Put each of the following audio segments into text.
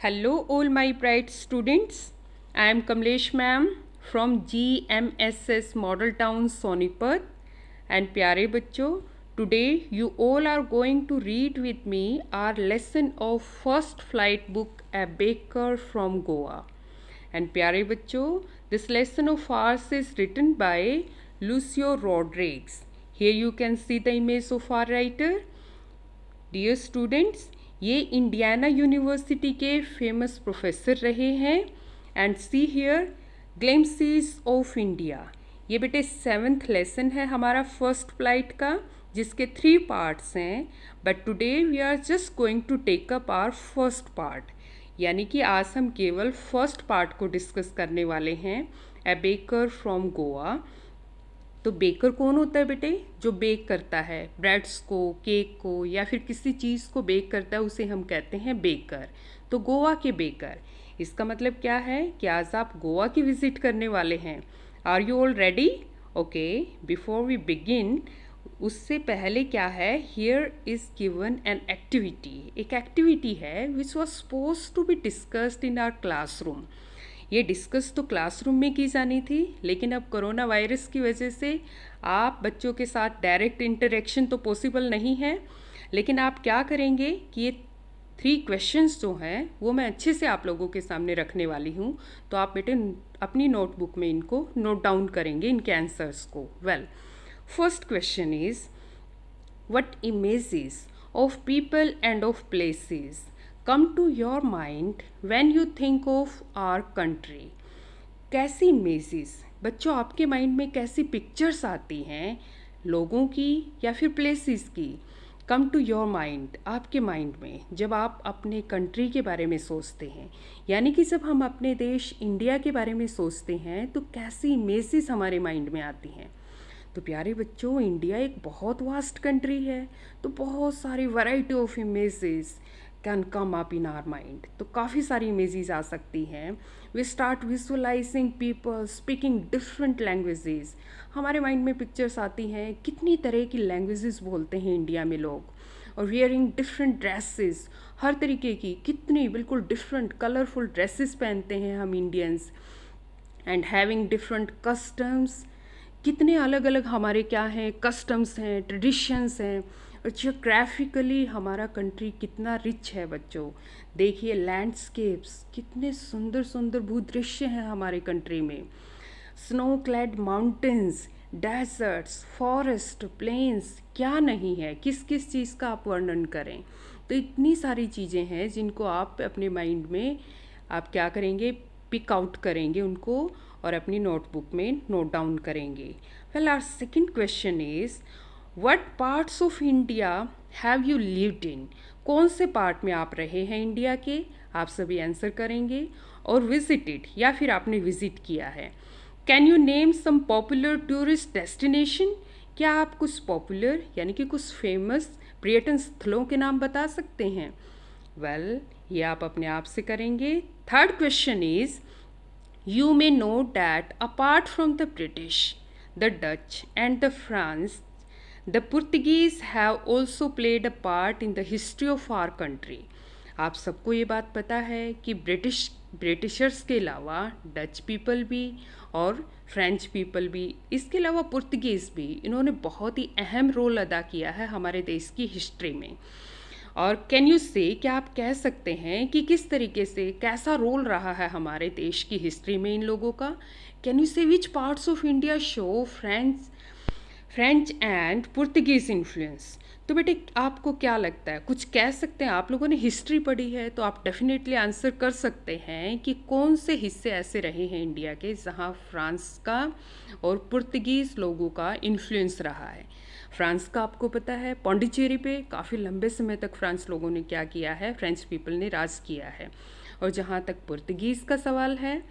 Hello all my bright students. I am Kamlesh ma'am from GMSS Model Town Sonipat. And प्यारे बच्चों, today you all are going to read with me our lesson of first flight book A Baker from Goa. And प्यारे बच्चों, this lesson of ours is written by Lucio Rodriguez. Here you can see the image of our writer. Dear students, ये Indiana university के famous professor रहे हैं. And see here glimpses of India. ये बेटे 7th lesson है हमारा first flight का, जिसके 3 पार्ट्स हैं. But today we are just going to take up our first part. यानी कि आज हम केवल फर्स्ट पार्ट को डिस्कस करने वाले हैं, ए बेकर फ्रॉम गोवा. तो बेकर कौन होता है बेटे? जो बेक करता है ब्रेड्स को, केक को या फिर किसी चीज़ को बेक करता है, उसे हम कहते हैं बेकर. तो गोवा के बेकर, इसका मतलब क्या है कि आज आप गोवा की विज़िट करने वाले हैं. Are you all ready? Okay, before we begin, उससे पहले क्या है, here is given an activity. एक एक्टिविटी है which was suppose to be discussed in our classroom. ये डिस्कस तो क्लासरूम में की जानी थी, लेकिन अब कोरोना वायरस की वजह से आप बच्चों के साथ डायरेक्ट इंटरेक्शन तो पॉसिबल नहीं है. लेकिन आप क्या करेंगे कि ये 3 क्वेश्चंस जो हैं वो मैं अच्छे से आप लोगों के सामने रखने वाली हूँ. तो आप बेटे अपनी नोटबुक में इनको नोट डाउन करेंगे, इनके आंसर्स को. Well, first question is what images of people end of places come to your mind when you think of our country. कैसी इमेजेस बच्चों आपके माइंड में, कैसी पिक्चर्स आती हैं लोगों की या फिर प्लेसेस की? कम टू योर माइंड, आपके माइंड में जब आप अपने कंट्री के बारे में सोचते हैं, यानी कि जब हम अपने देश इंडिया के बारे में सोचते हैं तो कैसी इमेजेस हमारे माइंड में आती हैं? तो प्यारे बच्चों, इंडिया एक बहुत वास्ट कंट्री है, तो बहुत सारी variety of images can come up in our mind. तो काफ़ी सारी इमेजेस आ सकती हैं. We start visualizing people speaking different languages. हमारे माइंड में पिक्चर्स आती हैं, कितनी तरह की लैंग्वेजेस बोलते हैं इंडिया में लोग, और वियरिंग डिफरेंट ड्रेसेस, हर तरीके की कितनी बिल्कुल डिफरेंट कलरफुल ड्रेसेस पहनते हैं हम Indians. And having different customs, कितने अलग अलग हमारे क्या हैं कस्टम्स हैं, ट्रेडिशंस हैं. और जियोग्राफिकली हमारा कंट्री कितना रिच है बच्चों. देखिए लैंडस्केप्स, कितने सुंदर सुंदर भूदृश्य हैं हमारे कंट्री में. Snow clad mountains, deserts, forest, plains, क्या नहीं है, किस किस चीज़ का आप वर्णन करें. तो इतनी सारी चीज़ें हैं जिनको आप अपने माइंड में आप क्या करेंगे, पिक आउट करेंगे उनको और अपनी नोटबुक में नोट डाउन करेंगे. Well, our second question is what parts of India have you lived in. कौन से पार्ट में आप रहे हैं इंडिया के? आप सभी आंसर करेंगे. और विजिटेड, या फिर आपने विजिट किया है. Can you name some popular tourist destination. क्या आप कुछ पॉपुलर यानी कि कुछ फेमस पर्यटन स्थलों के नाम बता सकते हैं? वेल, ये आप अपने आप से करेंगे. Third question is you may know that apart from the British, the Dutch and the France, the Portuguese have also played a part in the history of our country. आप सबको ये बात पता है कि ब्रिटिशर्स के अलावा डच पीपल भी और फ्रेंच पीपल भी, इसके अलावा पुर्तगीज़ भी, इन्होंने बहुत ही अहम रोल अदा किया है हमारे देश की हिस्ट्री में. और कैन यू से, क्या आप कह सकते हैं कि किस तरीके से, कैसा रोल रहा है हमारे देश की हिस्ट्री में इन लोगों का? कैन यू से which parts of India show French and Portuguese influence. तो बेटे आपको क्या लगता है, कुछ कह सकते हैं? आप लोगों ने हिस्ट्री पढ़ी है तो आप डेफिनेटली आंसर कर सकते हैं कि कौन से हिस्से ऐसे रहे हैं इंडिया के जहाँ फ्रांस का और पुर्तगीज़ लोगों का इन्फ्लुएंस रहा है. फ्रांस का आपको पता है, पौंडीचेरी पे काफ़ी लंबे समय तक फ्रांस लोगों ने क्या किया है, फ्रेंच पीपल ने राज किया है. और जहाँ तक पुर्तगीज़ का सवाल है,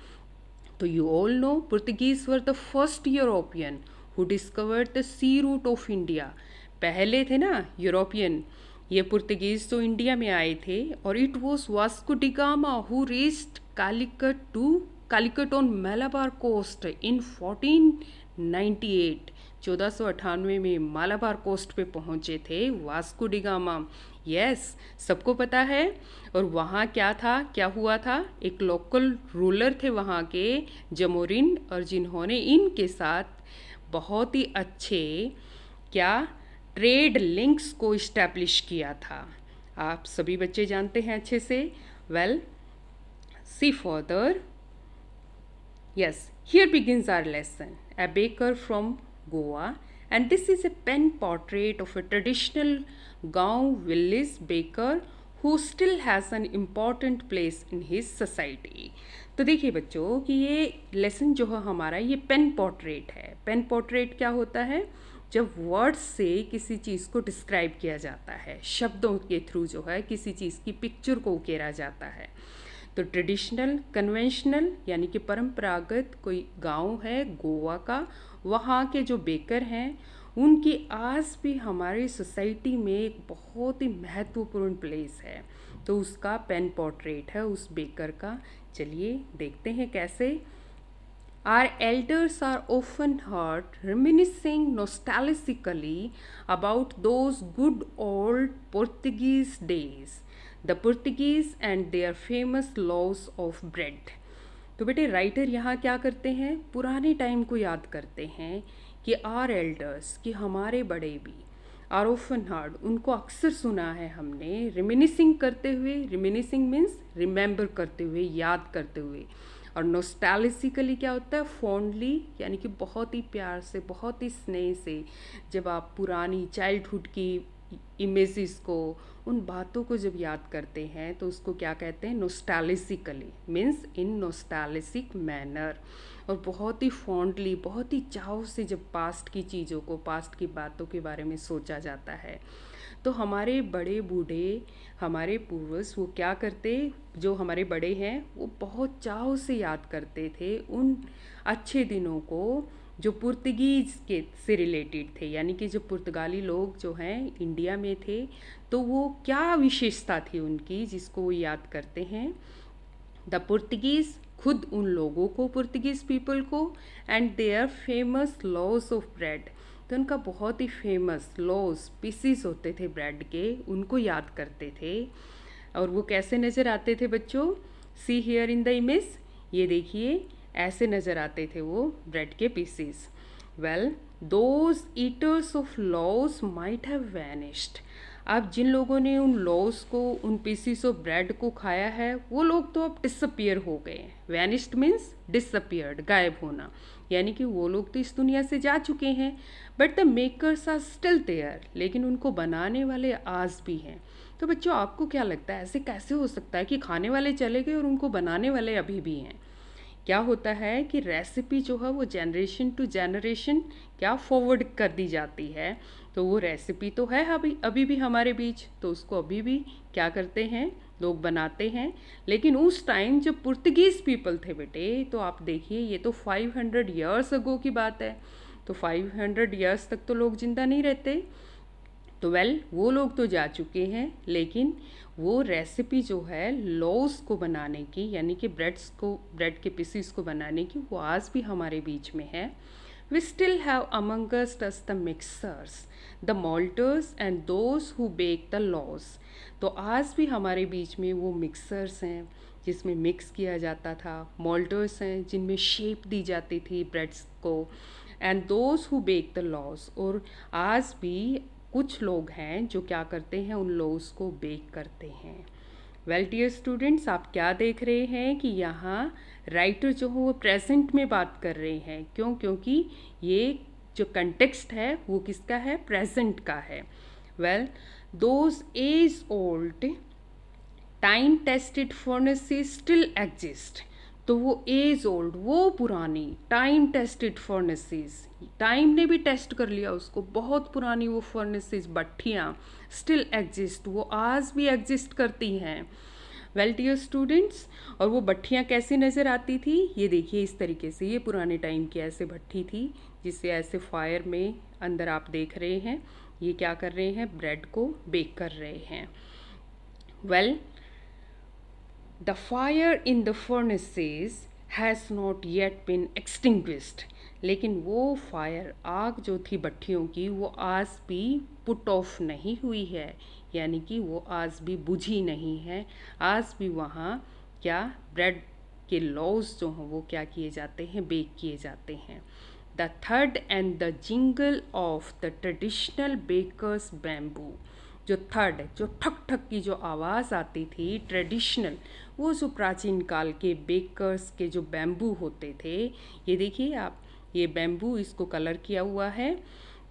तो you all know Portuguese were the first European who discovered the sea route of India. पहले थे ना यूरोपियन, ये पुर्तगीज़ तो इंडिया में आए थे. और it was Vasco da Gama who reached Calicut on Malabar coast in 14 1498 में मालाबार कोस्ट पे पहुँचे थे वास्को डी गामा। यस, सबको पता है। और वहाँ क्या था, क्या हुआ था, एक लोकल रूलर थे वहाँ के जमोरिन, और जिन्होंने इनके साथ बहुत ही अच्छे क्या ट्रेड लिंक्स को इस्टेब्लिश किया था। आप सभी बच्चे जानते हैं अच्छे से। Well, see further. Yes, here begins our lesson. A baker from Goa, and this is a pen portrait of a traditional Gaon village baker who still has an important place in his society. तो देखिए बच्चों कि ये lesson जो है हमारा, ये pen portrait है। पेन पोर्ट्रेट क्या होता है, जब वर्ड्स से किसी चीज़ को डिस्क्राइब किया जाता है, शब्दों के थ्रू जो है किसी चीज़ की पिक्चर को उकेरा जाता है। तो ट्रेडिशनल, कन्वेंशनल यानी कि परंपरागत कोई गांव है गोवा का, वहाँ के जो बेकर हैं उनकी आज भी हमारी सोसाइटी में एक बहुत ही महत्वपूर्ण प्लेस है। तो उसका पेन पोर्ट्रेट है उस बेकर का। चलिए देखते हैं कैसे। Our elders are often heard reminiscing nostalgically about those good old Portuguese days, the Portuguese and their famous loaves of bread. तो बेटे राइटर यहाँ क्या करते हैं, पुराने टाइम को याद करते हैं कि आर एल्डर्स, कि हमारे बड़े भी, आर ऑफन हर्ड, उनको अक्सर सुना है हमने, रिमिनिसिंग करते हुए, रिमिनिसिंग मीन्स रिमेंबर करते हुए, याद करते हुए। और नॉस्टैल्जिकली क्या होता है, फॉन्डली यानी कि बहुत ही प्यार से, बहुत ही स्नेह से, जब आप पुरानी चाइल्डहुड की इमेजेस को, उन बातों को जब याद करते हैं तो उसको क्या कहते हैं, नॉस्टैल्जिकली मीन्स इन नॉस्टैल्जिक मैनर। और बहुत ही फॉन्डली, बहुत ही चाव से जब पास्ट की चीज़ों को, पास्ट की बातों के बारे में सोचा जाता है। तो हमारे बड़े बूढ़े, हमारे पूर्वज वो क्या करते, जो हमारे बड़े हैं वो बहुत चाव से याद करते थे उन अच्छे दिनों को जो पुर्तगीज़ के से रिलेटेड थे, यानी कि जो पुर्तगाली लोग जो हैं इंडिया में थे, तो वो क्या विशेषता थी उनकी जिसको वो याद करते हैं। द पुर्तगीज़, खुद उन लोगों को, पुर्तगीज़ पीपल को, and their famous loaves of bread, तो उनका बहुत ही फेमस लॉज, पीसीस होते थे ब्रेड के, उनको याद करते थे। और वो कैसे नज़र आते थे बच्चों, see here in the image, ये देखिए ऐसे नज़र आते थे वो ब्रेड के pieces. Well, those eaters of loaves might have vanished, अब जिन लोगों ने उन लॉज को, उन पीसीस ऑफ ब्रेड को खाया है, वो लोग तो अब डिसअपियर हो गए। वैनिश्ड मीन्स डिसअपियर्ड, गायब होना, यानी कि वो लोग तो इस दुनिया से जा चुके हैं। But the makers are still there, लेकिन उनको बनाने वाले आज भी हैं। तो बच्चों आपको क्या लगता है, ऐसे कैसे हो सकता है कि खाने वाले चले गए और उनको बनाने वाले अभी भी हैं। क्या होता है कि रेसिपी जो है वो जनरेशन टू जनरेशन क्या फॉरवर्ड कर दी जाती है। तो वो रेसिपी तो है अभी भी हमारे बीच, तो उसको अभी भी क्या करते हैं, लोग बनाते हैं। लेकिन उस टाइम जब पुर्तगीज़ पीपल थे बेटे, तो आप देखिए ये तो 500 ईयर्स अगो की बात है, तो 500 ईयर्स तक तो लोग जिंदा नहीं रहते। तो वेल, वो लोग तो जा चुके हैं, लेकिन वो रेसिपी जो है लॉज को बनाने की, यानी कि ब्रेड के पीसीस को बनाने की, वो आज भी हमारे बीच में है। We still have among us the mixers, the moulders and those who bake the loaves. तो आज भी हमारे बीच में वो मिक्सर्स हैं जिसमें मिक्स किया जाता था, मोल्टर्स हैं जिनमें शेप दी जाती थी ब्रेड्स को, and those who bake the loaves, और आज भी कुछ लोग हैं जो क्या करते हैं, उन लॉज को बेक करते हैं। वेल डियर स्टूडेंट्स, आप क्या देख रहे हैं कि यहाँ राइटर जो हो वो प्रेजेंट में बात कर रहे हैं। क्यों? क्योंकि ये जो कंटेक्स्ट है वो किसका है, प्रेजेंट का है। Well, those age old time tested furnaces still exist, तो वो एज ओल्ड, वो पुरानी टाइम टेस्टेड फर्नेसेस, टाइम ने भी टेस्ट कर लिया उसको, बहुत पुरानी वो फर्नेसेस, भट्ठियाँ स्टिल एग्जिस्ट, वो आज भी एग्जिस्ट करती हैं। वेल डियर स्टूडेंट्स, और वो भट्ठियाँ कैसी नज़र आती थी, ये देखिए इस तरीके से, ये पुराने टाइम की ऐसे भट्ठी थी जिसे ऐसे फायर में अंदर आप देख रहे हैं, ये क्या कर रहे हैं, ब्रेड को बेक कर रहे हैं। Well, the fire in the furnaces has not yet been extinguished, लेकिन वो फायर, आग जो थी भट्टियों की, वो आज भी पुट ऑफ नहीं हुई है, यानी कि वो आज भी बुझी नहीं है। आज भी वहाँ क्या ब्रेड के लॉज जो हैं वो क्या किए जाते हैं, बेक किए जाते हैं। द थर्ड and the jingle of the traditional bakers bamboo, जो थर्ड, जो ठक ठक की जो आवाज़ आती थी ट्रेडिशनल, वो जो प्राचीन काल के बेकर्स के जो बैम्बू होते थे, ये देखिए आप, ये बैम्बू इसको कलर किया हुआ है,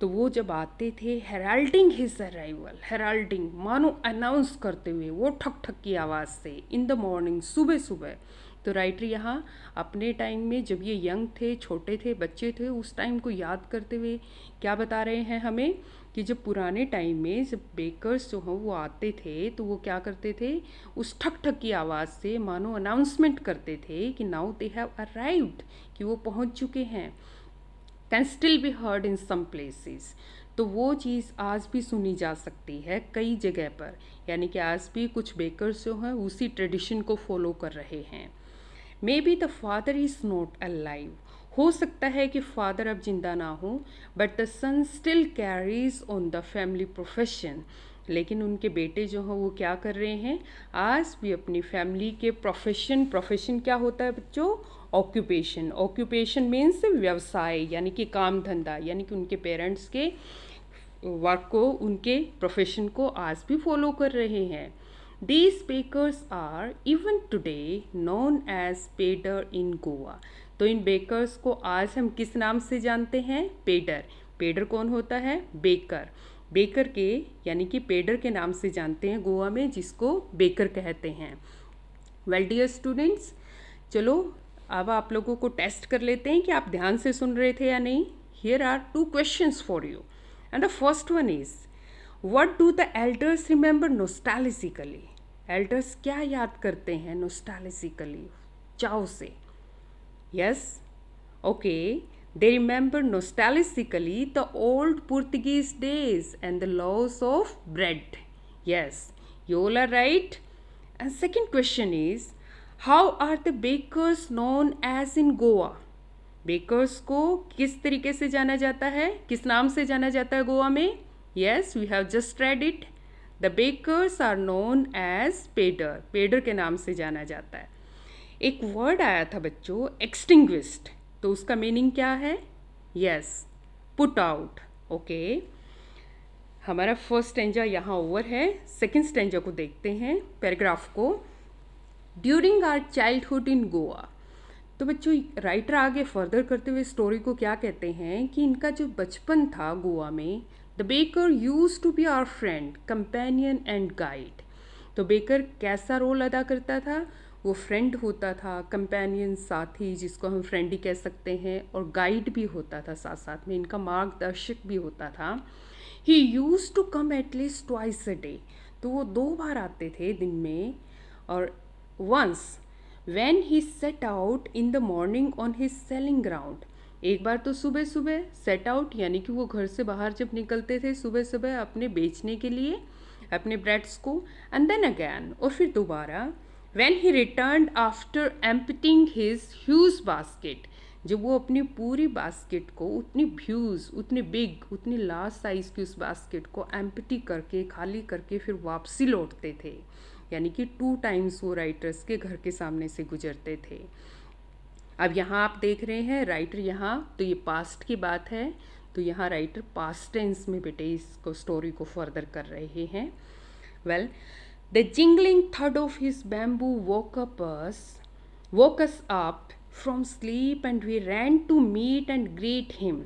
तो वो जब आते थे हेराल्डिंग हिज अराइवल, हेराल्डिंग मानो अनाउंस करते हुए, वो ठक ठक की आवाज़ से, इन द मॉर्निंग, सुबह सुबह। तो राइटर यहाँ अपने टाइम में जब ये यंग थे, छोटे थे, बच्चे थे, उस टाइम को याद करते हुए क्या बता रहे हैं हमें कि जब पुराने टाइम में जब बेकर्स जो हों वो आते थे तो वो क्या करते थे, उस ठक ठक की आवाज़ से मानो अनाउंसमेंट करते थे कि नाउ दे हैव अराइव्ड, कि वो पहुंच चुके हैं। Can still be heard in some places, तो वो चीज़ आज भी सुनी जा सकती है कई जगह पर, यानी कि आज भी कुछ बेकर्स जो हैं उसी ट्रेडिशन को फॉलो कर रहे हैं। Maybe the father is not alive, हो सकता है कि फादर अब जिंदा ना हो, but the son still carries on the family profession, लेकिन उनके बेटे जो हैं वो क्या कर रहे हैं, आज भी अपनी फैमिली के प्रोफेशन, प्रोफेशन क्या होता है बच्चों, ऑक्यूपेशन, ऑक्यूपेशन मीन्स व्यवसाय, यानी कि काम धंधा, यानी कि उनके पेरेंट्स के वर्क को, उनके प्रोफेशन को आज भी फॉलो कर रहे हैं। These bakers are even today known as Peddar in Goa, तो इन बेकर्स को आज हम किस नाम से जानते हैं, पेडर। पेडर कौन होता है, बेकर, बेकर के यानी कि पेडर के नाम से जानते हैं गोवा में, जिसको बेकर कहते हैं। वेल डियर स्टूडेंट्स, चलो अब आप लोगों को टेस्ट कर लेते हैं कि आप ध्यान से सुन रहे थे या नहीं। Here are 2 questions for you and the first one is, what do the elders remember nostalgically, elders क्या याद करते हैं नॉस्टैल्जिकली, चाव से। Yes, okay, they remember nostalgically the old Portuguese days and the laws of bread. Yes, you all are right. And second question is, how are the bakers known as in Goa? Bakers को किस तरीके से जाना जाता है, किस नाम से जाना जाता है गोवा में? Yes, we have just read it. The bakers are known as Peddar, Peddar के नाम से जाना जाता है। एक वर्ड आया था बच्चों, एक्सटिंग्विश्ड, तो उसका मीनिंग क्या है? Yes, put out. ओके, हमारा फर्स्ट स्टैंजा यहाँ ओवर है, सेकेंड स्टैंजा को देखते हैं, पैराग्राफ को। During our childhood in Goa, तो बच्चों राइटर आगे फर्दर करते हुए स्टोरी को क्या कहते हैं कि इनका जो बचपन था गोवा में, the baker used to be our friend, companion and guide. तो बेकर कैसा रोल अदा करता था, वो फ्रेंड होता था, कंपेनियन साथी, जिसको हम फ्रेंड ही कह सकते हैं, और गाइड भी होता था, साथ साथ में इनका मार्गदर्शक भी होता था। He used to come at least twice a day, तो वो 2 बार आते थे दिन में। और once when he set out in the morning on his selling ground, एक बार तो सुबह सुबह सेट आउट, यानी कि वो घर से बाहर जब निकलते थे सुबह सुबह अपने बेचने के लिए अपने ब्रेड्स को, एंड देन अगैन, और फिर दोबारा when he returned after emptying his huge basket, जब वो अपनी पूरी बास्केट को, उतनी भ्यूज, उतनी बिग, उतनी लार्ज साइज की उस बास्केट को एम्प्टी करके, खाली करके फिर वापसी लौटते थे, यानी कि 2 टाइम्स वो राइटर्स के घर के सामने से गुजरते थे। अब यहाँ आप देख रहे हैं राइटर यहाँ, तो ये पास्ट की बात है, तो यहाँ राइटर पास्ट टेंस में बेटे इसको स्टोरी को फर्दर कर रहे हैं। Well, the jingling third of his bamboo woke us up from sleep and we ran to meet and greet him.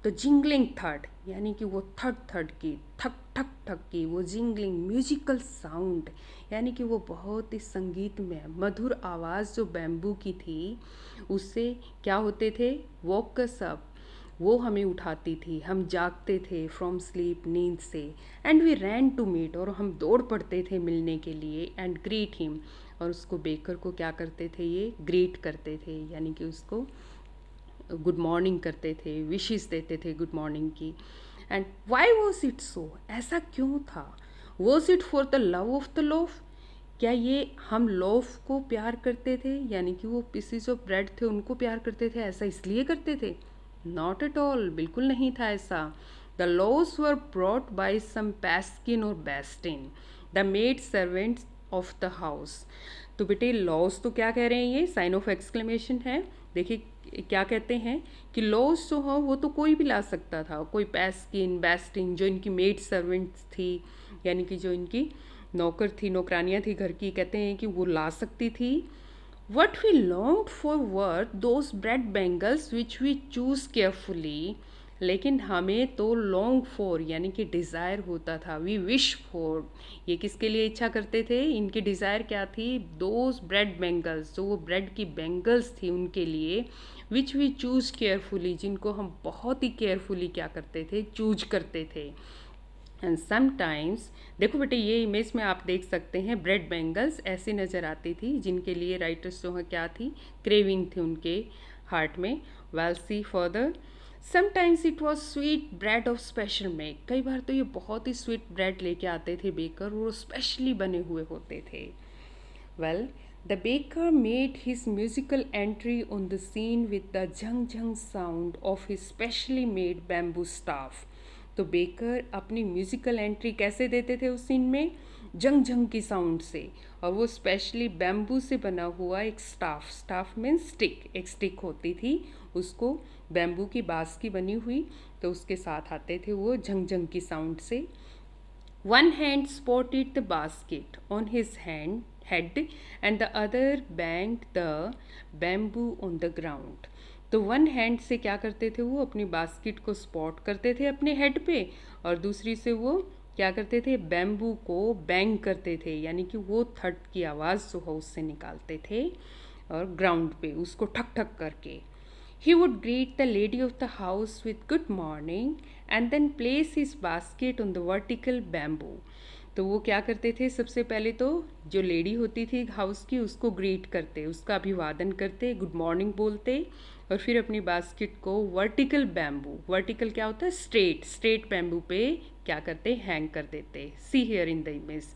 तो जिंगलिंग थर्ड, यानी कि वो थर्ड की, ठक ठक ठक की वो जिंगलिंग म्यूजिकल साउंड, यानी कि वो बहुत ही संगीतमय मधुर आवाज़ जो बैम्बू की थी, उससे क्या होते थे, वॉक अस अप, वो हमें उठाती थी, हम जागते थे फ्रॉम स्लीप, नींद से, and we ran to meet, और हम दौड़ पड़ते थे मिलने के लिए, एंड ग्रीट हिम, और उसको बेकर को क्या करते थे, ये ग्रीट करते थे, यानी कि उसको गुड मॉर्निंग करते थे, विशेस देते थे गुड मॉर्निंग की। And why was it so, ऐसा क्यों था? Was it for the love of the loaf, क्या ये हम लोफ को प्यार करते थे, यानी कि वो पीसेस ऑफ ब्रेड थे उनको प्यार करते थे, ऐसा इसलिए करते थे? नॉट एट ऑल, बिल्कुल नहीं था ऐसा। The loaves were brought by some पैस्किन और बेस्टिन, the maid servants of the house. तो बेटे लॉज तो क्या कह रहे हैं, ये साइन ऑफ एक्सक्लेमेशन है। देखिए क्या कहते हैं कि लॉज जो हो वो तो कोई भी ला सकता था, कोई पैस्किन बेस्टिन जो इनकी मेड सर्वेंट्स थी, यानी कि जो इनकी नौकर थी, नौकरानियाँ थी घर की, कहते हैं कि वो ला सकती थी। What we longed for were those bread bangles which we choose carefully. लेकिन हमें तो लॉन्ग फॉर यानी कि डिज़ायर होता था, वी विश फॉर, ये किसके लिए इच्छा करते थे, इनकी डिज़ायर क्या थी, दोज ब्रेड बैंगल्स, जो वो ब्रेड की बैंगल्स थी उनके लिए, विच वी चूज़ केयरफुली, जिनको हम बहुत ही केयरफुली क्या करते थे, चूज करते थे। एंड समटाइम्स, देखो बेटे ये इमेज में आप देख सकते हैं ब्रेड बैंगल्स ऐसी नज़र आती थी जिनके लिए राइटर्स जो है क्या थी, क्रेविंग थी उनके हार्ट में। Well see further, sometimes it was sweet bread of special make, कई बार तो ये बहुत ही स्वीट ब्रेड लेके आते थे बेकर, वो स्पेशली बने हुए होते थे। Well, the baker made his musical entry on the scene with the झंग झंग sound of his specially made bamboo staff. तो बेकर अपनी म्यूज़िकल एंट्री कैसे देते थे उस सीन में, जंग जंग की साउंड से, और वो स्पेशली बैम्बू से बना हुआ एक स्टाफ, स्टाफ मीन्स स्टिक, एक स्टिक होती थी, उसको बैम्बू की बाँस की बनी हुई, तो उसके साथ आते थे वो झंग झंग की साउंड से। One hand supported the basket on his head and the other banged the bamboo on the ground. तो वन हैंड से क्या करते थे, वो अपनी बास्केट को सपोर्ट करते थे अपने हेड पे, और दूसरी से वो क्या करते थे, बैम्बू को बैंग करते थे, यानी कि वो थट की आवाज़ जो है उससे निकालते थे, और ग्राउंड पे उसको ठक ठक करके। He would greet the lady of the house with good morning and then place his basket on the vertical bamboo. तो वो क्या करते थे, सबसे पहले तो जो लेडी होती थी हाउस की उसको ग्रीट करते, उसका अभिवादन करते, गुड मॉर्निंग बोलते, और फिर अपनी बास्केट को वर्टिकल बैम्बू, वर्टिकल क्या होता है, स्ट्रेट, स्ट्रेट बैम्बू पे क्या करते, हैंग कर देते। सी हियर इन द इमेज,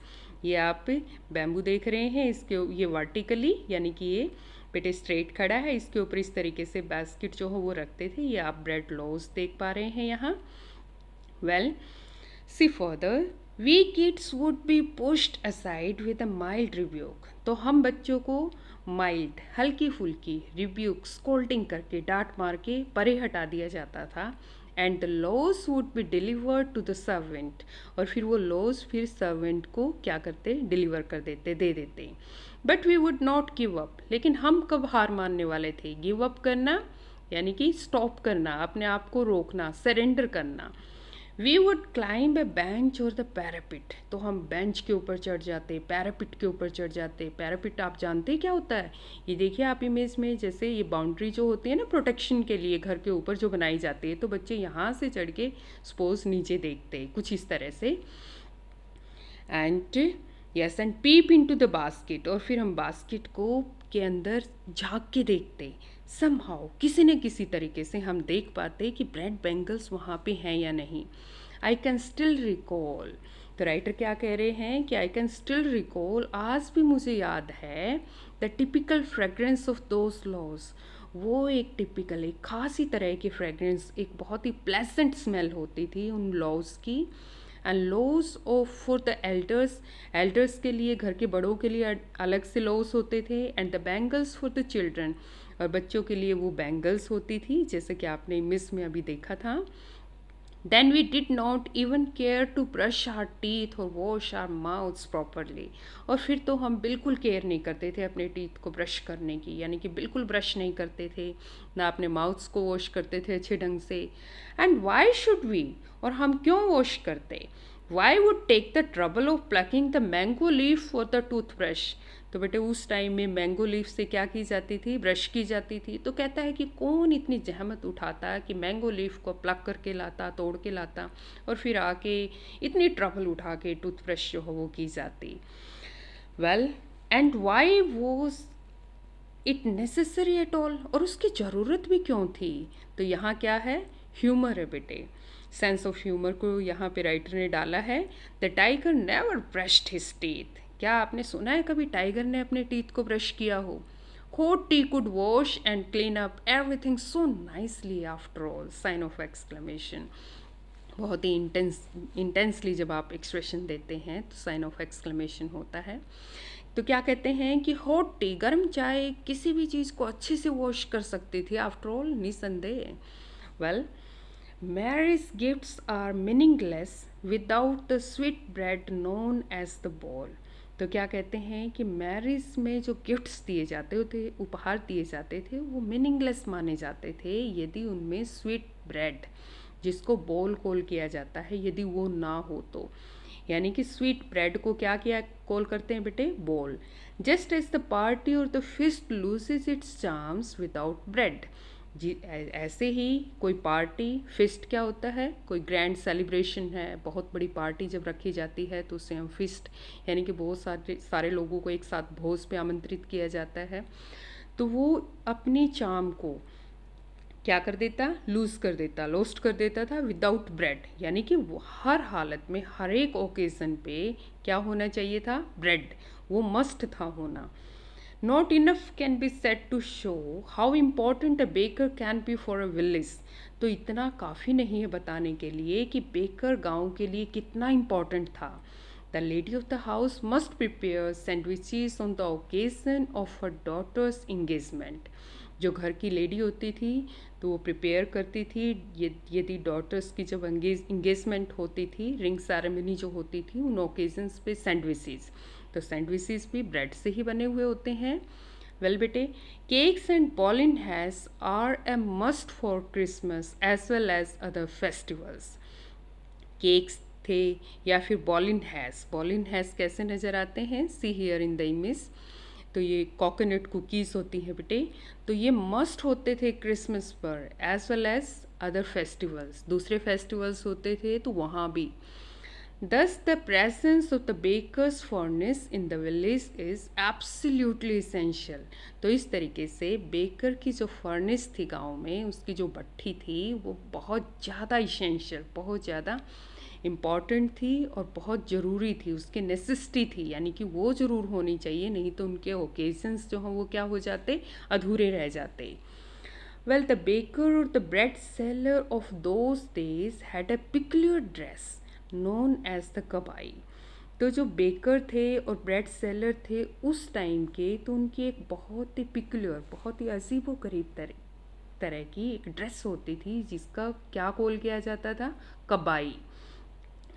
ये आप बैम्बू देख रहे हैं, इसके ये वर्टिकली यानी कि ये बेटे स्ट्रेट खड़ा है, इसके ऊपर इस तरीके से बास्केट जो है वो रखते थे। ये आप ब्रेड लॉज देख पा रहे हैं यहाँ। Well see further, we kids would be pushed aside with a mild rebuke. तो हम बच्चों को माइल्ड, हल्की फुल्की रिब्यूक, स्कोल्डिंग करके, डांट मार के परे हटा दिया जाता था। And the loaves would be delivered to the servant, और फिर वो लॉज फिर सर्वेंट को क्या करते, डिलीवर कर देते, दे देते। But we would not give up, लेकिन हम कब हार मानने वाले थे, गिव अप करना यानी कि स्टॉप करना, अपने आप को रोकना, सरेंडर करना। We would climb a bench or the parapet, तो हम बेंच के ऊपर चढ़ जाते, पैरापिट के ऊपर चढ़ जाते। पैरापिट आप जानते हैं क्या होता है, ये देखिए आप इमेज में, जैसे ये बाउंड्री जो होती है ना प्रोटेक्शन के लिए घर के ऊपर जो बनाई जाती है, तो बच्चे यहाँ से चढ़ के सपोज नीचे देखते कुछ इस तरह से। And yes, and peep into the basket, और फिर हम बास्केट को के अंदर झाँक के देखते। समहाउ किसी न किसी तरीके से हम देख पाते कि ब्रेड बैंगल्स वहाँ पे हैं या नहीं। आई कैन स्टिल रिकॉल, तो राइटर क्या कह रहे हैं कि आई कैन स्टिल रिकॉल, आज भी मुझे याद है, the typical fragrance of those loaves, वो एक टिपिकल, एक खास ही तरह की फ्रेगरेंस, एक बहुत ही प्लेजेंट स्मेल होती थी उन लॉज की। And loaves of for the elders, elders के लिए, घर के बड़ों के लिए अलग से लॉज होते थे। And the bangles for the children, और बच्चों के लिए वो बैंगल्स होती थी, जैसे कि आपने इमेज में अभी देखा था। Then we did not even care to brush our teeth or wash our mouths properly, और फिर तो हम बिल्कुल केयर नहीं करते थे अपने टीथ को ब्रश करने की, यानी कि बिल्कुल ब्रश नहीं करते थे, ना अपने माउथ्स को वॉश करते थे अच्छे ढंग से। एंड वाई शुड वी, और हम क्यों वॉश करते, why would take the trouble of plucking the mango leaf for the toothbrush. तो बेटे उस टाइम में मैंगो लीफ से क्या की जाती थी, ब्रश की जाती थी। तो कहता है कि कौन इतनी जहमत उठाता कि मैंगो लीफ को प्लक करके लाता, तोड़ के लाता, और फिर आके इतनी ट्रबल उठा के टूथब्रश जो है वो की जाती। Well, and why was it necessary at all, और उसकी ज़रूरत भी क्यों थी। तो यहाँ क्या है, ह्यूमर है बेटे, सेंस ऑफ ह्यूमर को यहाँ पे राइटर ने डाला है। The tiger never brushed his teeth, क्या आपने सुना है कभी टाइगर ने अपने टीथ को ब्रश किया हो। Hoti could wash and clean up everything so nicely after all. Sign of exclamation. बहुत ही इंटेंसली जब आप एक्सप्रेशन देते हैं तो साइन ऑफ एक्सक्लेमेशन होता है। तो क्या कहते हैं कि हॉट टी, गर्म चाय किसी भी चीज़ को अच्छे से वॉश कर सकती थी आफ्टर ऑल, निसंदेह। Well, marriage gifts are meaningless without the sweet bread known as the bol. तो क्या कहते हैं कि मैरिज में जो गिफ्ट्स दिए जाते थे, उपहार दिए जाते थे, वो मीनिंगलेस माने जाते थे यदि उनमें स्वीट ब्रेड, जिसको बॉल कॉल किया जाता है, यदि वो ना हो तो। यानी कि स्वीट ब्रेड को क्या किया कॉल करते हैं बेटे? बॉल। Just as the party or the feast loses its charms without bread. जी ऐसे ही कोई पार्टी, फिस्ट क्या होता है? कोई ग्रैंड सेलिब्रेशन है, बहुत बड़ी पार्टी जब रखी जाती है तो उसे हम फिस्ट, यानी कि बहुत सारे लोगों को एक साथ भोज पे आमंत्रित किया जाता है। तो वो अपनी चार्म को क्या कर देता? लूज़ कर देता, लोस्ट कर देता था विदाउट ब्रेड। यानी कि वो हर हालत में, हर एक ओकेज़न पे क्या होना चाहिए था? ब्रेड, वो मस्ट था होना। Not enough can be said to show how important a baker can be for a village. तो इतना काफ़ी नहीं है बताने के लिए कि बेकर गांव के लिए कितना इम्पॉर्टेंट था। The lady of the house must prepare sandwiches on the occasion of her daughter's engagement. जो घर की लेडी होती थी तो वो प्रिपेयर करती थी यदि डॉटर्स की जब इंगेजमेंट होती थी, रिंग सेरेमनी जो होती थी, उन ओकेजन्स पे सैंडविचेस, तो सैंडविचेस भी ब्रेड से ही बने हुए होते हैं। वेल बेटे, केक्स एंड बॉलिन हैज़ are a must for Christmas as well as other festivals. Cakes थे या फिर बॉलिन हैज़ कैसे नज़र आते हैं? See here in the image. तो ये कोकोनट कुकीज़ होती हैं बेटे, तो ये मस्ट होते थे क्रिसमस पर as well as other festivals. दूसरे फेस्टिवल्स होते थे तो वहाँ भी। Thus the presence of the baker's furnace in the village is absolutely essential। तो इस तरीके से बेकर की जो फर्नेस थी गांव में, उसकी जो भट्ठी थी, वो बहुत ज़्यादा इसेंशियल, बहुत ज़्यादा इम्पॉर्टेंट थी और बहुत ज़रूरी थी, उसकी नेसेसिटी थी, यानी कि वो ज़रूर होनी चाहिए, नहीं तो उनके ओकेजन्स जो हैं वो क्या हो जाते? अधूरे रह जाते। Well, the baker or the bread seller of those days had a peculiar dress known as the कबाई। तो जो बेकर थे और ब्रेड सेलर थे उस टाइम के, तो उनकी एक बहुत ही पिकुलर, बहुत ही अजीब व गरीब तरह की एक ड्रेस होती थी जिसका क्या कॉल किया जाता था? कबाई।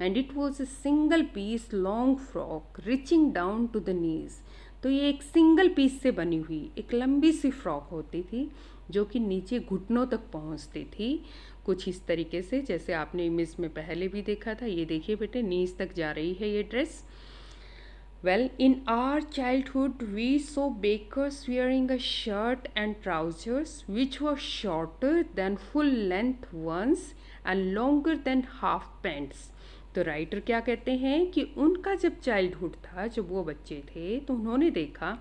And it was a single piece long frock reaching down to the knees. तो ये एक सिंगल पीस से बनी हुई एक लंबी सी फ्रॉक होती थी जो कि नीचे घुटनों तक पहुंचती थी, कुछ इस तरीके से जैसे आपने इमेज में पहले भी देखा था। ये देखिए बेटे, नीज तक जा रही है ये dress. Well, in our childhood, we saw bakers wearing a shirt and trousers which were shorter than full length ones and longer than half pants। तो राइटर क्या कहते हैं कि उनका जब चाइल्डहुड था, जब वो बच्चे थे, तो उन्होंने देखा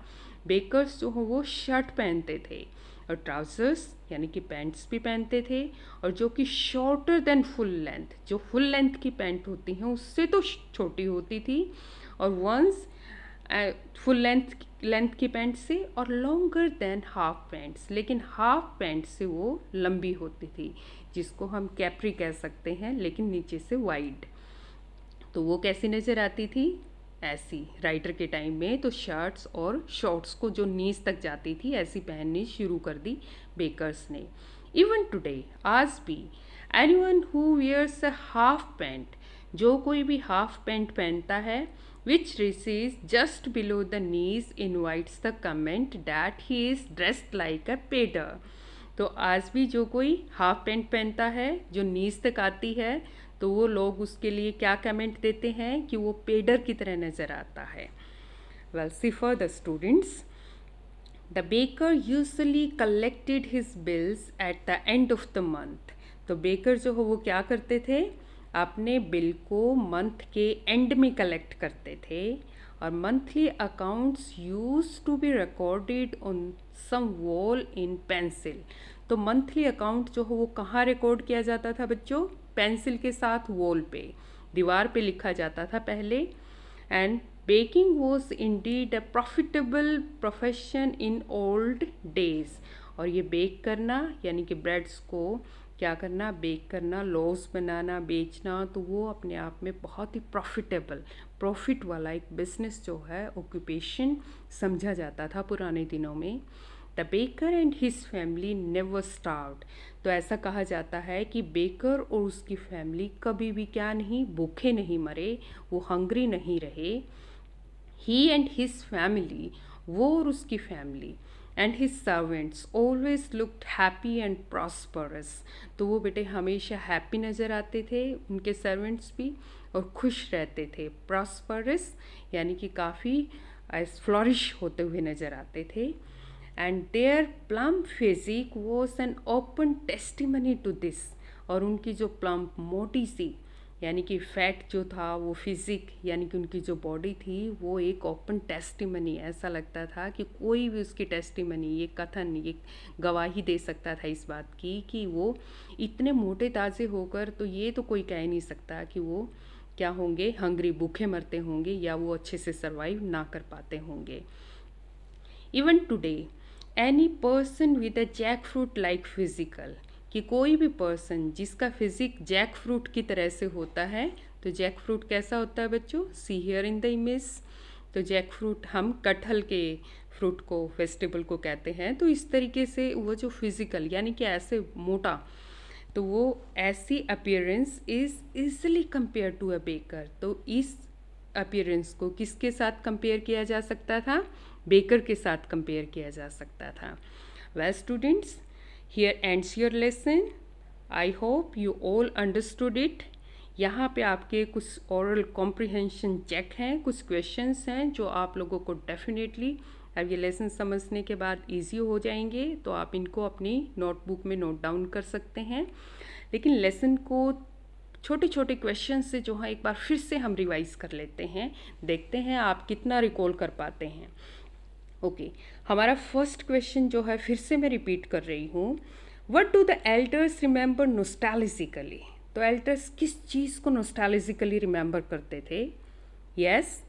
बेकर्स जो हो वो शर्ट पहनते थे और ट्राउजर्स यानी कि पैंट्स भी पहनते थे, और जो कि शॉर्टर देन फुल लेंथ, जो फुल लेंथ की पैंट होती हैं उससे तो छोटी होती थी, और वंस फुल लेंथ की पैंट से, और लॉन्गर देन हाफ पैंट्स, लेकिन हाफ पैंट से वो लंबी होती थी, जिसको हम कैप्री कह सकते हैं, लेकिन नीचे से वाइड। तो वो कैसी नज़र आती थी? ऐसी। राइटर के टाइम में तो शर्ट्स और शॉर्ट्स को जो नीज तक जाती थी ऐसी पहननी शुरू कर दी बेकर्स ने। इवन टुडे, आज भी, anyone who wears a half pant, जो कोई भी हाफ पैंट पहनता है, which reaches just below the knees invites the comment that he is dressed like a peddler। तो आज भी जो कोई हाफ पैंट पहनता है जो नीज तक आती है, तो वो लोग उसके लिए क्या कमेंट देते हैं कि वो पेडर की तरह नज़र आता है। Well, see for the students, the baker usually collected his bills at the end of the month. तो बेकर जो हो वो क्या करते थे? अपने बिल को मंथ के एंड में कलेक्ट करते थे, और monthly accounts used to be recorded on some wall in pencil. तो मंथली अकाउंट जो हो वो कहाँ रिकॉर्ड किया जाता था बच्चों? पेंसिल के साथ वॉल पे, दीवार पे लिखा जाता था पहले, and baking was indeed a profitable profession in old days. और ये बेक करना यानी कि ब्रेड्स को क्या करना, बेक करना, लॉस बनाना, बेचना, तो वो अपने आप में बहुत ही प्रॉफिट वाला एक बिजनेस जो है, ऑक्यूपेशन समझा जाता था पुराने दिनों में। The baker and his family never starved. तो ऐसा कहा जाता है कि बेकर और उसकी फैमिली कभी भी क्या नहीं, भूखे नहीं मरे, वो हंग्री नहीं रहे। ही एंड हिज फैमिली, वो और उसकी family, and his servants always looked happy and prosperous. तो वो बेटे हमेशा हैप्पी नज़र आते थे, उनके सर्वेंट्स भी, और खुश रहते थे। प्रॉस्परस यानी कि काफ़ी फ्लॉरिश होते हुए नज़र आते थे। And their plump physique was an open testimony to this. और उनकी जो प्लम्प मोटी सी यानी कि फैट जो था, वो फिजिक यानी कि उनकी जो बॉडी थी, वो एक ओपन टेस्टिमनी, ऐसा लगता था कि कोई भी उसकी टेस्टिमनी, ये कथन, ये गवाही दे सकता था इस बात की कि वो इतने मोटे ताज़े होकर, तो ये तो कोई कह नहीं सकता कि वो क्या होंगे, हंग्री, भूखे मरते होंगे, या वो अच्छे से सर्वाइव ना कर पाते होंगे। Even today any person with a jackfruit like physical, कि कोई भी पर्सन जिसका फिजिक जैक फ्रूट की तरह से होता है। तो जैक फ्रूट कैसा होता है बच्चों, see here in the image. तो जैक फ्रूट हम कटहल के फ्रूट को, वेजिटेबल को कहते हैं। तो इस तरीके से वो जो फिजिकल यानी कि ऐसे मोटा, तो वो ऐसी appearance is easily compare to a baker. तो इस अपीयरेंस को किसके साथ कंपेयर किया जा सकता था, बेकर के साथ कंपेयर किया जा सकता था। Well students, here ends your lesson. I hope you all understood it. यहाँ पे आपके कुछ oral comprehension check हैं, कुछ questions हैं जो आप लोगों को definitely अब ये लेसन समझने के बाद easy हो जाएंगे। तो आप इनको अपनी नोटबुक में नोट डाउन कर सकते हैं। लेकिन लेसन को छोटे छोटे क्वेश्चन से जो है एक बार फिर से हम रिवाइज कर लेते हैं, देखते हैं आप कितना रिकॉल कर पाते हैं। ओके, हमारा फर्स्ट क्वेश्चन जो है, फिर से मैं रिपीट कर रही हूँ, what do the elders remember nostalgically. तो एल्डर्स किस चीज़ को नॉस्टैल्जिकली रिमेंबर करते थे? Yes,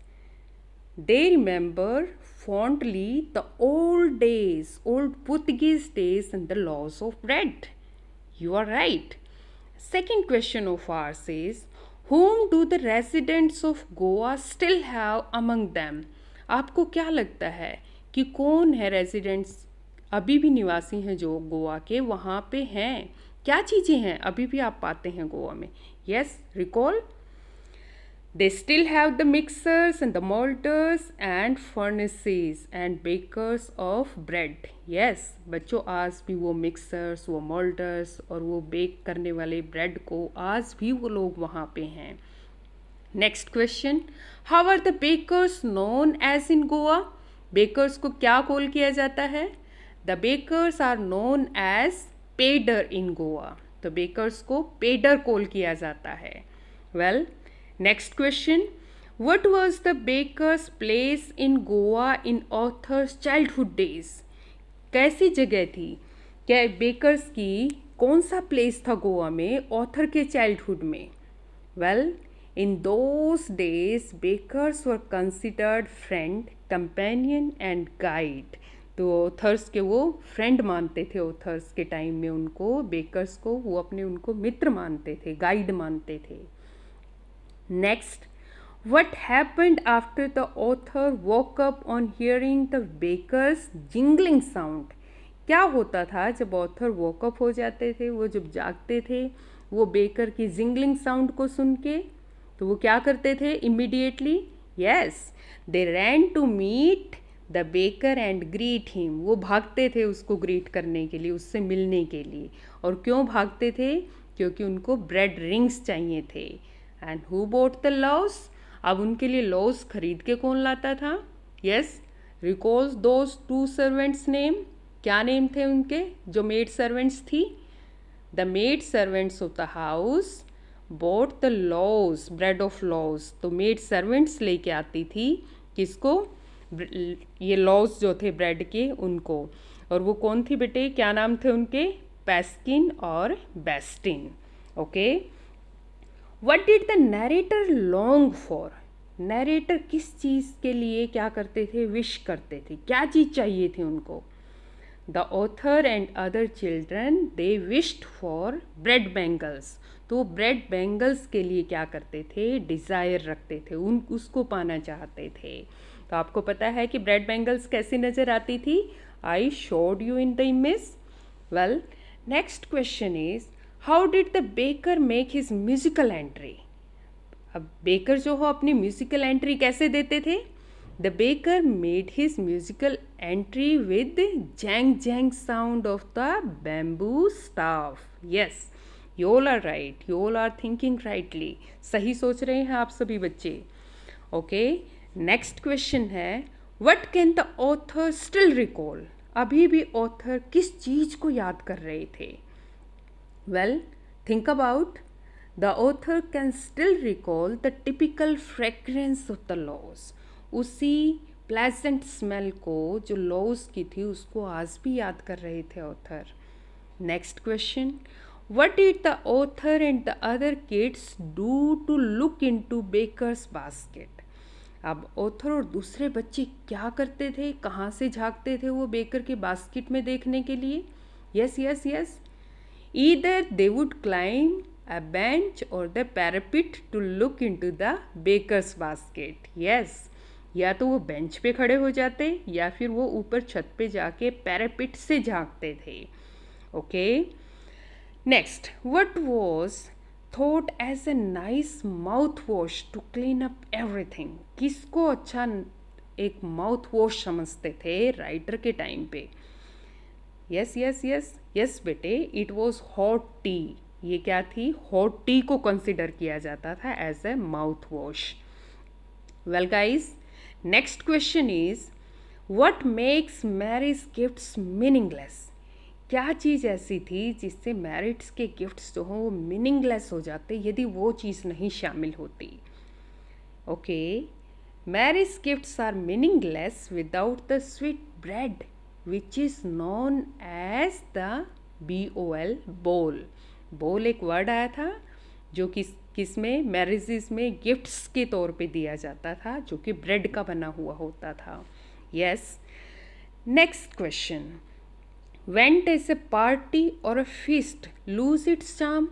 they remember fondly the old days, old Portuguese days and the loaves of bread. You are right. Second question of ours is, whom do the residents of Goa still have among them? आपको क्या लगता है कि कौन है residents, अभी भी निवासी हैं जो गोवा के वहाँ पे हैं, क्या चीज़ें हैं अभी भी आप पाते हैं गोवा में? Yes, recall, they still have the mixers and the moulders and furnaces and bakers of bread. Yes बच्चों, आज भी वो मिक्सर्स, वो मोल्टर्स और वो बेक करने वाले ब्रेड को आज भी वो लोग वहाँ पे हैं। Next question, how are the bakers known as in Goa? Bakers को क्या कॉल किया जाता है? The bakers are known as पेडर इन गोवा। तो बेकर्स को पेडर कॉल किया जाता है। Well, next question, what was the bakers place in Goa in author's childhood days? कैसी जगह थी, क्या बेकर्स की कौन सा प्लेस था गोवा में ऑथर के चाइल्डहुड में? Well, in those days bakers were considered friend, companion and guide. तो ऑथर्स के वो फ्रेंड मानते थे, ऑथर्स के टाइम में उनको, बेकर्स को वो अपने उनको मित्र मानते थे, गाइड मानते थे। Next, what happened after the author woke up on hearing the baker's jingling sound? क्या होता था जब ऑथर वॉकअप हो जाते थे, वो जब जागते थे, वो बेकर की जिंगलिंग साउंड को सुन के, तो वो क्या करते थे immediately? Yes, they ran to meet the baker and greet him. वो भागते थे उसको ग्रीट करने के लिए, उससे मिलने के लिए। और क्यों भागते थे? क्योंकि उनको ब्रेड रिंग्स चाहिए थे। And who boat the loss? अब उनके लिए लॉस खरीद के कौन लाता था? Yes, recalls those two servants name. क्या नेम थे उनके जो मेड सर्वेंट्स थी? The maid servants of the house boat the loss, bread of loss. तो मेड सर्वेंट्स लेके आती थी किसको? ये लॉस जो थे ब्रेड के, उनको। और वो कौन थी बेटे, क्या नाम थे उनके? पैस्किन और बेस्टिन। Okay, what did the narrator long for? Narrator किस चीज़ के लिए क्या करते थे, विश करते थे, क्या चीज़ चाहिए थी उनको? The author and other children they wished for bread bangles. तो ब्रेड बैंगल्स के लिए क्या करते थे, डिज़ायर रखते थे, उसको पाना चाहते थे। तो आपको पता है कि ब्रेड बैंगल्स कैसी नज़र आती थी? I showed you in the image. Well, next question is how did the baker make his musical entry? अब बेकर जो हो अपनी म्यूजिकल एंट्री कैसे देते थे? The baker made his musical entry with जैंग जैंग sound of the bamboo staff. Yes, you all are right, you all are thinking rightly. सही सोच रहे हैं आप सभी बच्चे। ओके, नेक्स्ट क्वेश्चन है what can the author still recall? अभी भी ऑथर किस चीज़ को याद कर रहे थे? Well, think about. The author can still recall the typical fragrance of the loaves. उसी प्लेजेंट स्मेल को जो लॉज की थी उसको आज भी याद कर रहे थे author. Next question, what did the author and the other kids do to look into bakers basket? अब ऑथर और दूसरे बच्चे क्या करते थे, कहाँ से झांकते थे वो बेकर के बास्केट में देखने के लिए? Yes yes yes, either they would climb a bench or the parapet to look into the baker's basket. Yes, या तो वो बेंच पे खड़े हो जाते या फिर वो ऊपर छत पे जाके पैरापिट से झांकते थे। Okay, next, what was thought as a nice mouthwash to clean up everything? किसको अच्छा एक माउथ वॉश समझते थे राइटर के टाइम पे? यस यस यस यस बेटे, इट वॉज हॉट टी। ये क्या थी? हॉट टी को कंसिडर किया जाता था as a mouthwash. Well guys, next question is what makes marriage gifts meaningless? क्या चीज़ ऐसी थी जिससे मैरिज के गिफ्ट्स जो हों वो मीनिंगलेस हो जाते यदि वो चीज़ नहीं शामिल होती? Okay, marriage gifts are meaningless without the sweet bread which is known as the BOL, bol. बोल एक वर्ड आया था जो किस में, मैरिजेस में गिफ्ट्स के तौर पे दिया जाता था, जो कि ब्रेड का बना हुआ होता था। Yes, next question, when does a party or a feast lose its charm?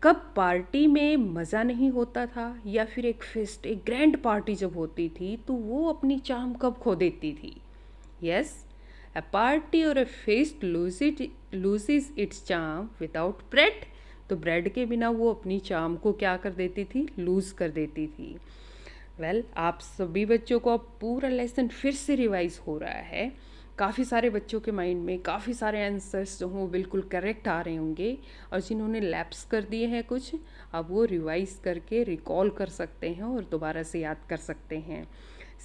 कब पार्टी में मज़ा नहीं होता था या फिर एक फेस्ट, एक ग्रैंड पार्टी जब होती थी तो वो अपनी चार्म कब खो देती थी? Yes, a party or a feast loses its charm without bread। तो ब्रेड के बिना वो अपनी चार्म को क्या कर देती थी? लूज़ कर देती थी। वेल, आप सभी बच्चों को अब पूरा लेसन फिर से रिवाइज हो रहा है। काफ़ी सारे बच्चों के माइंड में काफ़ी सारे आंसर्स जो हों वो बिल्कुल करेक्ट आ रहे होंगे, और जिन्होंने लैप्स कर दिए हैं कुछ, अब वो रिवाइज करके रिकॉल कर सकते हैं और दोबारा से याद कर सकते हैं।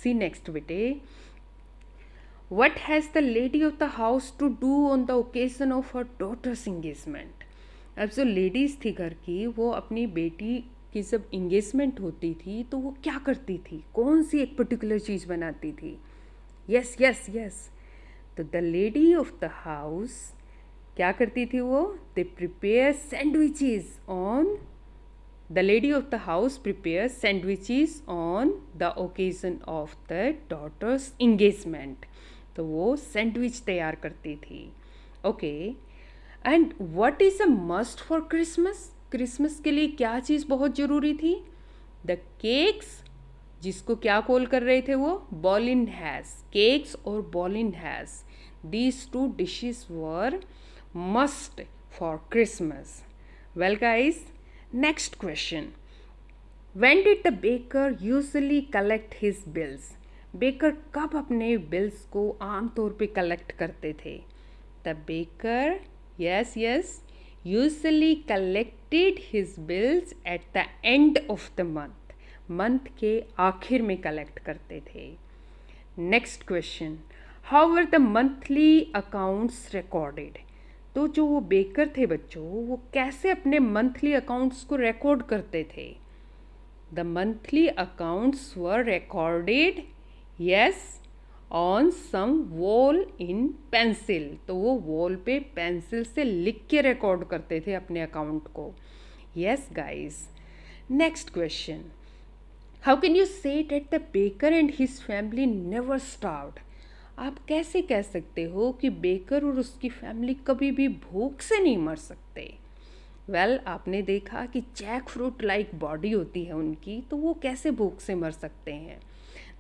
सी नेक्स्ट बेटे, What has the lady of the house to do on the occasion of her daughter's engagement? अब जो लेडीज़ थी घर की, वो अपनी बेटी की जब इंगेजमेंट होती थी तो वो क्या करती थी? कौन सी एक पर्टिकुलर चीज़ बनाती थी? यस यस यस, तो the lady of the house क्या करती थी वो? They prepare sandwiches on the lady of the house prepare sandwiches on the occasion of the daughter's engagement. तो वो सैंडविच तैयार करती थी। Okay, and what is a must for Christmas? Christmas के लिए क्या चीज़ बहुत ज़रूरी थी? द केक्स, जिसको क्या कॉल कर रहे थे वो? Ball in has. केक्स और ball in has, these two dishes were must for Christmas. Well guys, next question, when did the baker usually collect his bills? Baker कब अपने बिल्स को आमतौर पे कलेक्ट करते थे? The baker, yes yes, usually collected his bills at the end of the month. Month के आखिर में कलेक्ट करते थे। Next question, how were the monthly accounts recorded? तो जो वो बेकर थे बच्चों, वो कैसे अपने मंथली अकाउंट्स को रिकॉर्ड करते थे? The monthly accounts were recorded, yes, on some wall in pencil. तो वो वॉल पे पेंसिल से लिख के रिकॉर्ड करते थे अपने अकाउंट को। Yes guys, next question, how can you say that the baker and his family never starved? आप कैसे कह सकते हो कि बेकर और उसकी फैमिली कभी भी भूख से नहीं मर सकते? वेल आपने देखा कि जैक फ्रूट लाइक बॉडी होती है उनकी, तो वो कैसे भूख से मर सकते हैं?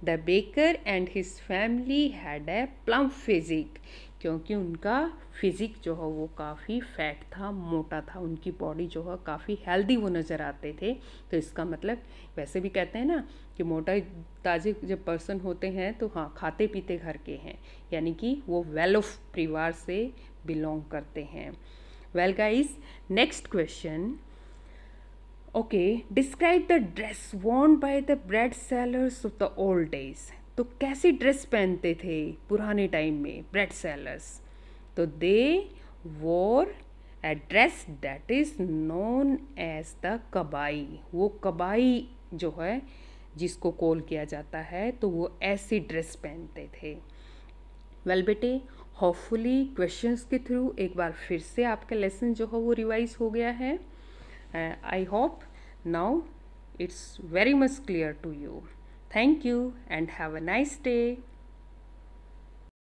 The baker and his family had a plump physique, क्योंकि उनका फिजिक जो है वो काफ़ी फैट था, मोटा था, उनकी बॉडी जो है काफ़ी हेल्दी वो नज़र आते थे। तो इसका मतलब वैसे भी कहते हैं ना कि मोटा ताजे जब पर्सन होते हैं तो हाँ खाते पीते घर के हैं, यानी कि वो वेल ऑफ परिवार से बिलोंग करते हैं। Well guys, next question. Okay, describe the dress worn by the bread sellers of the old days. तो कैसी ड्रेस पहनते थे पुराने टाइम में ब्रेड सेलर्स? तो they wore a dress that is known as the कबाई। वो कबाई जो है जिसको कॉल किया जाता है, तो वो ऐसी ड्रेस पहनते थे। वेल बेटे, होपफुली क्वेश्चंस के थ्रू एक बार फिर से आपका लेसन जो है वो रिवाइज हो गया है। I hope now it's very much clear to you. Thank you and have a nice day.